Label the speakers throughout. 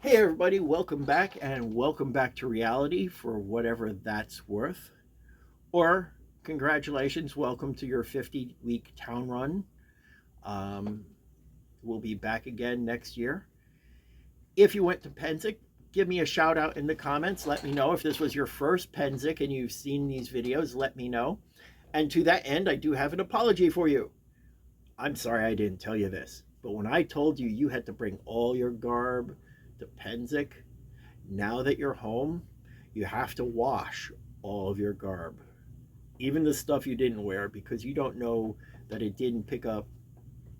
Speaker 1: Hey everybody, welcome back and welcome back to reality for whatever that's worth. Or congratulations, welcome to your 50-week town run. Um, we'll be back again next year. If you went to Pennsic, give me a shout out in the comments. Let me know if this was your first Pennsic and you've seen these videos. Let me know. And to that end, I do have an apology for you. I'm sorry I didn't tell you this, but when I told you you had to bring all your garb to Pennsic, now that you're home, you have to wash all of your garb, even the stuff you didn't wear, because you don't know that it didn't pick up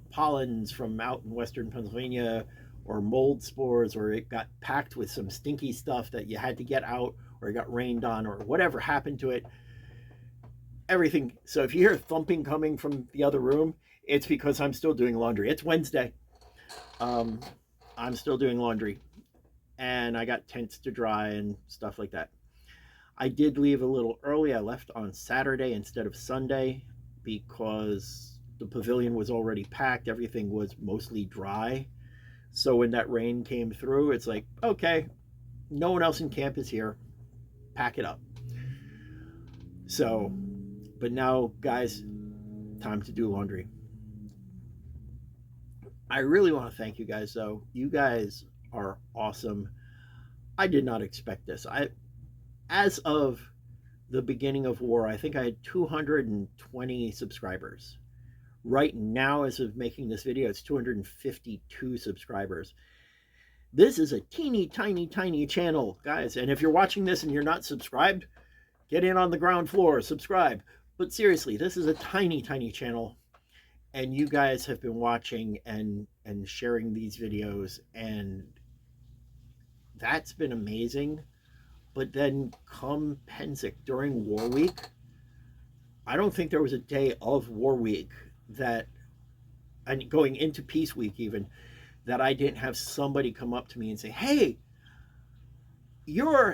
Speaker 1: pollens from out in Western Pennsylvania or mold spores, or it got packed with some stinky stuff that you had to get out, or it got rained on, or whatever happened to it. Everything. So if you hear thumping coming from the other room, it's because I'm still doing laundry. It's Wednesday. Um, I'm still doing laundry, and I got tents to dry and stuff like that. I did leave a little early. I left on Saturday instead of Sunday because the pavilion was already packed. Everything was mostly dry. So when that rain came through, it's like, okay, no one else in camp is here. Pack it up. So, but now, guys, time to do laundry. I really want to thank you guys, though. You guys are awesome. I did not expect this. As of the beginning of war, I think I had 220 subscribers. Right now, as of making this video, it's 252 subscribers. This is a teeny, tiny, tiny channel, guys. And if you're watching this and you're not subscribed, get in on the ground floor, subscribe. But seriously, this is a tiny, tiny channel. And you guys have been watching and sharing these videos, and that's been amazing. But then come Pennsic during War Week, I don't think there was a day of War Week that, and going into Peace Week even, that I didn't have somebody come up to me and say, hey,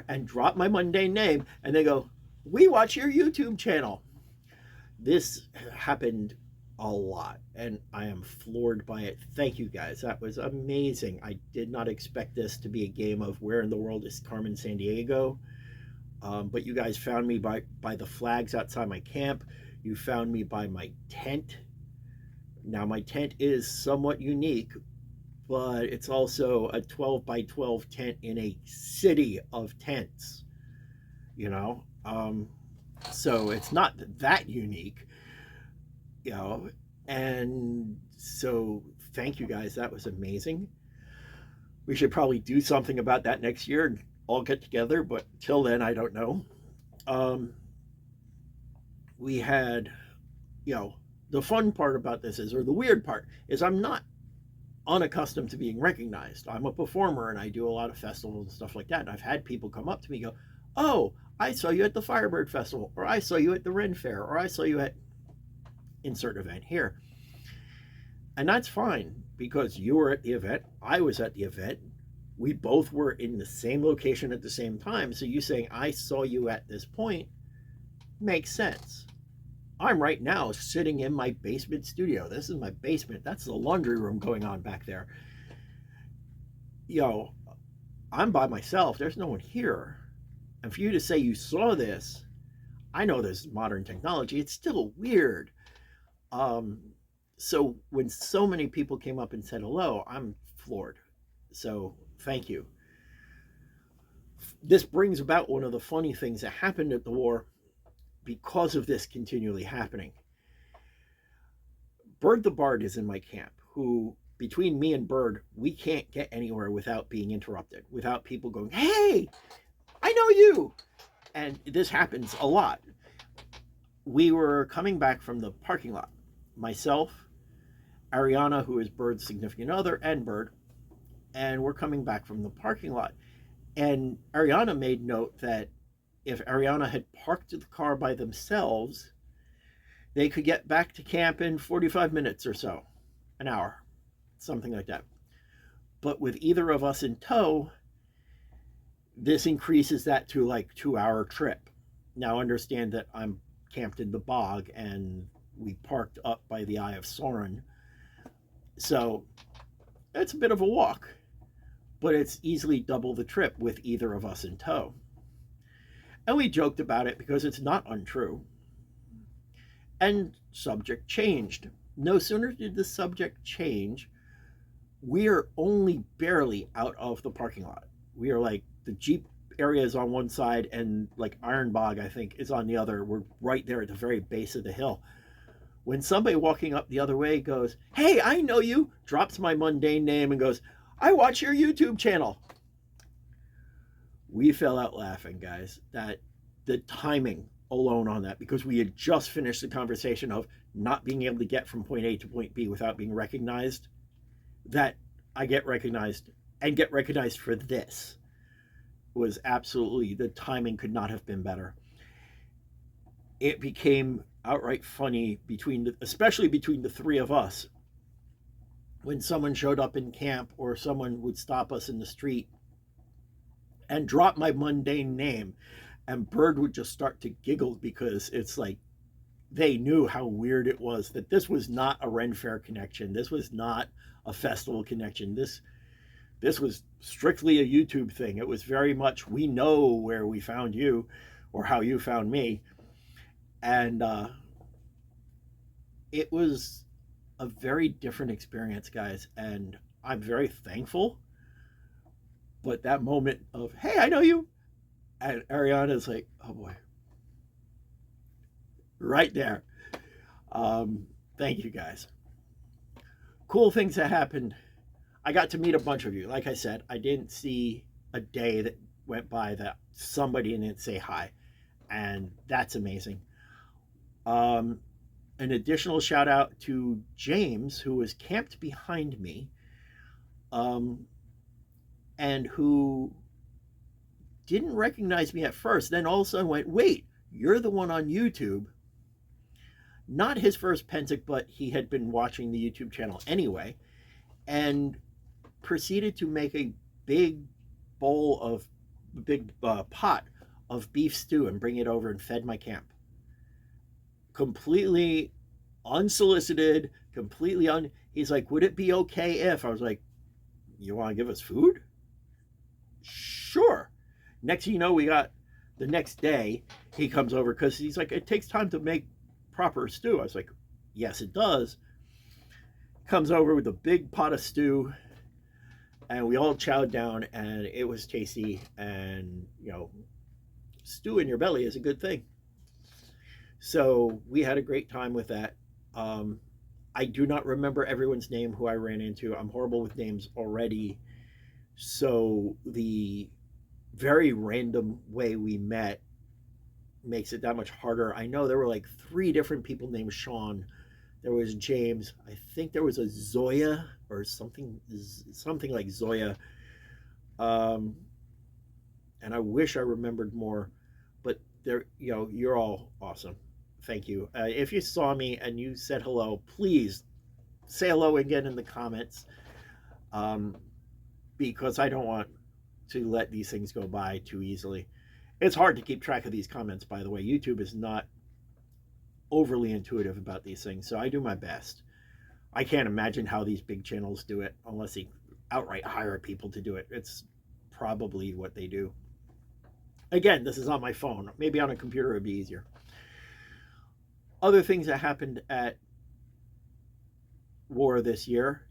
Speaker 1: and drop my mundane name, and they go, we watch your YouTube channel. This happened a lot, and I am floored by it. Thank you guys. That was amazing. I did not expect this to be a game of where in the world is Carmen Sandiego. But you guys found me by the flags outside my camp. You found me by my tent. Now, my tent is somewhat unique, but it's also a 12 by 12 tent in a city of tents, you know? So it's not that unique, you know? And so thank you guys. That was amazing. We should probably do something about that next year and all get together, but till then, I don't know. Um, we had, the fun part about this is, or the weird part is, I'm not unaccustomed to being recognized. I'm a performer and I do a lot of festivals and stuff like that. And I've had people come up to me and go, oh, I saw you at the Firebird Festival, or I saw you at the Ren Fair, or I saw you at insert event here. And that's fine because you were at the event, I was at the event, we both were in the same location at the same time. So you saying I saw you at this point makes sense. I'm right now sitting in my basement studio. This is my basement. That's the laundry room going on back there. I'm by myself. There's no one here. And for you to say you saw this, I know there's modern technology. It's still weird. So when so many people came up and said hello, I'm floored. So thank you. This brings about one of the funny things that happened at the war because of this continually happening. Bird the Bard is in my camp, who, between me and Bird, we can't get anywhere without being interrupted, without people going, hey, I know you. And this happens a lot. We were coming back from the parking lot. Myself, Ariana, who is Bird's significant other, and Bird, and we're coming back from the parking lot. And Ariana made note that if Ariana had parked the car by themselves, they could get back to camp in 45 minutes or so, an hour, something like that. But with either of us in tow, this increases that to like 2-hour trip. Now understand that I'm camped in the bog and we parked up by the Eye of Sauron. So it's a bit of a walk. but it's easily double the trip with either of us in tow. And we joked about it because it's not untrue. And subject changed. No sooner did the subject change, we are only barely out of the parking lot. We are like, the Jeep area is on one side and like Iron Bog, I think, is on the other. We're right there at the very base of the hill. When somebody walking up the other way goes, "Hey, I know you," drops my mundane name and goes, "I watch your YouTube channel." We fell out laughing, guys. That the timing alone on that, because we had just finished the conversation of not being able to get from point A to point B without being recognized, that I get recognized and get recognized for this was absolutely, the timing could not have been better. It became outright funny especially between the three of us, when someone showed up in camp or someone would stop us in the street and drop my mundane name, and Bird would just start to giggle, because it's like they knew how weird it was, that this was not a Ren Fair connection. This was not a festival connection. This was strictly a YouTube thing. It was very much, we know where we found you or how you found me. And it was a very different experience, guys. And I'm very thankful. But that moment of, "Hey, I know you," and Ariana's like, "Oh boy." Right there. Thank you, guys. Cool things that happened. I got to meet a bunch of you. Like I said, I didn't see a day that went by that somebody didn't say hi. And that's amazing. An additional shout out to James, who was camped behind me, and who didn't recognize me at first. Then all of a sudden went, "Wait, you're the one on YouTube." Not his first Pennsic, but he had been watching the YouTube channel anyway, and proceeded to make a big pot of beef stew and bring it over and fed my camp. Completely unsolicited, he's like, "Would it be okay if?" I was like, "You want to give us food?" Sure. Next thing you know, we got, the next day, he comes over, because he's like, "It takes time to make proper stew." I was like, "Yes, it does." Comes over with a big pot of stew, and we all chowed down, and it was tasty. And stew in your belly is a good thing. So we had a great time with that. I do not remember everyone's name who I ran into. I'm horrible with names already. So the very random way we met makes it that much harder. I know there were like 3 different people named Sean. There was James. I think there was a Zoya or something like Zoya. And I wish I remembered more, but you're all awesome. Thank you. If you saw me and you said hello, please say hello again in the comments, because I don't want to let these things go by too easily. It's hard to keep track of these comments, by the way. YouTube is not overly intuitive about these things, so I do my best. I can't imagine how these big channels do it unless they outright hire people to do it. It's probably what they do. Again, this is on my phone. Maybe on a computer it would be easier. Other things that happened at War this year,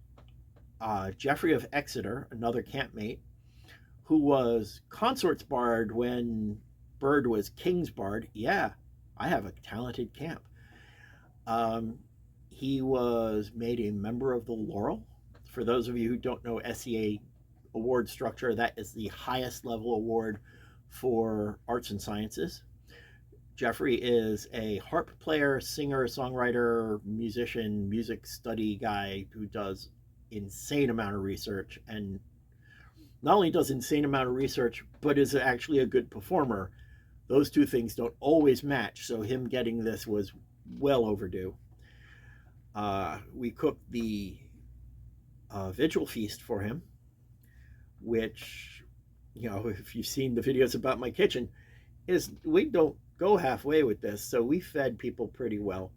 Speaker 1: Jeffrey of Exeter, another campmate, who was Consort's Bard when Bird was King's Bard. Yeah, I have a talented camp. He was made a member of the Laurel. For those of you who don't know SEA award structure, that is the highest level award for arts and sciences. Jeffrey is a harp player, singer, songwriter, musician, music study guy who does insane amount of research, and not only does insane amount of research, but is actually a good performer. Those two things don't always match, so him getting this was well overdue. We cooked the vigil feast for him, which, if you've seen the videos about my kitchen, we don't go halfway with this. So we fed people pretty well.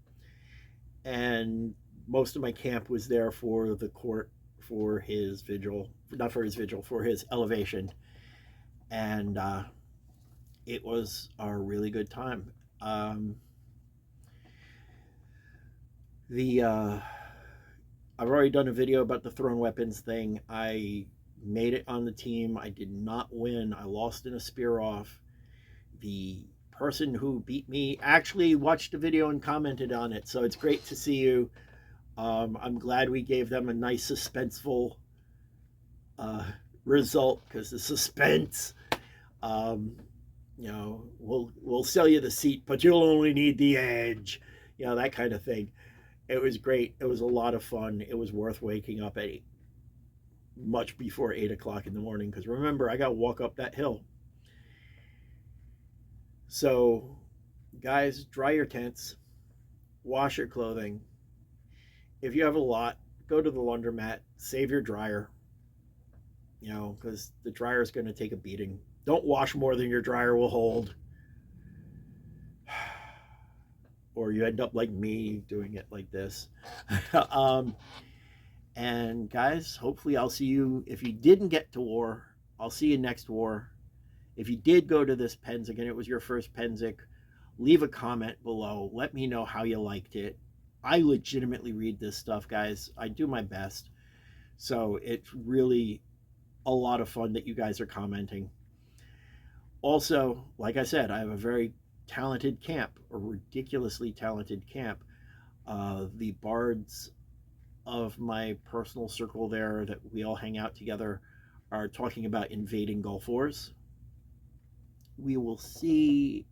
Speaker 1: And most of my camp was there for the court for his vigil, not for his vigil, for his elevation. And it was a really good time. The I've already done a video about the thrown weapons thing. I made it on the team. I did not win. I lost in a spear off. The person who beat me actually watched the video and commented on it, so it's great to see you. I'm glad we gave them a nice suspenseful result, because the suspense, we'll sell you the seat, but you'll only need the edge, that kind of thing. It was great. It was a lot of fun. It was worth waking up at much before 8 o'clock in the morning, because remember, I got to walk up that hill. So, guys, dry your tents, wash your clothing. If you have a lot, go to the laundromat, save your dryer, because the dryer is going to take a beating. Don't wash more than your dryer will hold. Or you end up like me doing it like this. And guys, hopefully I'll see you. If you didn't get to war, I'll see you next war. If you did go to this Pennsic and it was your first Pennsic, leave a comment below. Let me know how you liked it. I legitimately read this stuff, guys. I do my best. So it's really a lot of fun that you guys are commenting. Also, like I said, I have a very talented camp, a ridiculously talented camp. The bards of my personal circle there that we all hang out together are talking about invading Gulf Wars. We will see,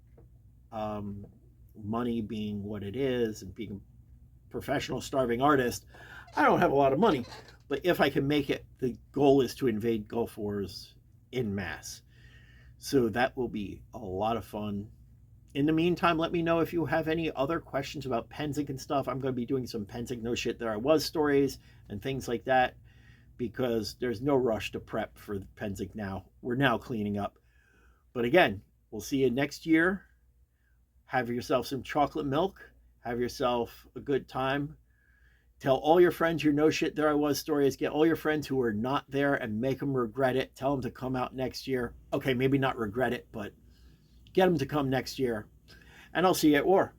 Speaker 1: money being what it is and being a professional starving artist. I don't have a lot of money, but if I can make it, the goal is to invade Gulf Wars en masse. So that will be a lot of fun. In the meantime, let me know if you have any other questions about Pennsic and stuff. I'm going to be doing some Pennsic No Shit There I Was stories and things like that, because there's no rush to prep for Pennsic now. We're now cleaning up. But again, we'll see you next year. Have yourself some chocolate milk. Have yourself a good time. Tell all your friends your No Shit There I Was stories. Get all your friends who are not there and make them regret it. Tell them to come out next year. Okay, maybe not regret it, but get them to come next year. And I'll see you at war.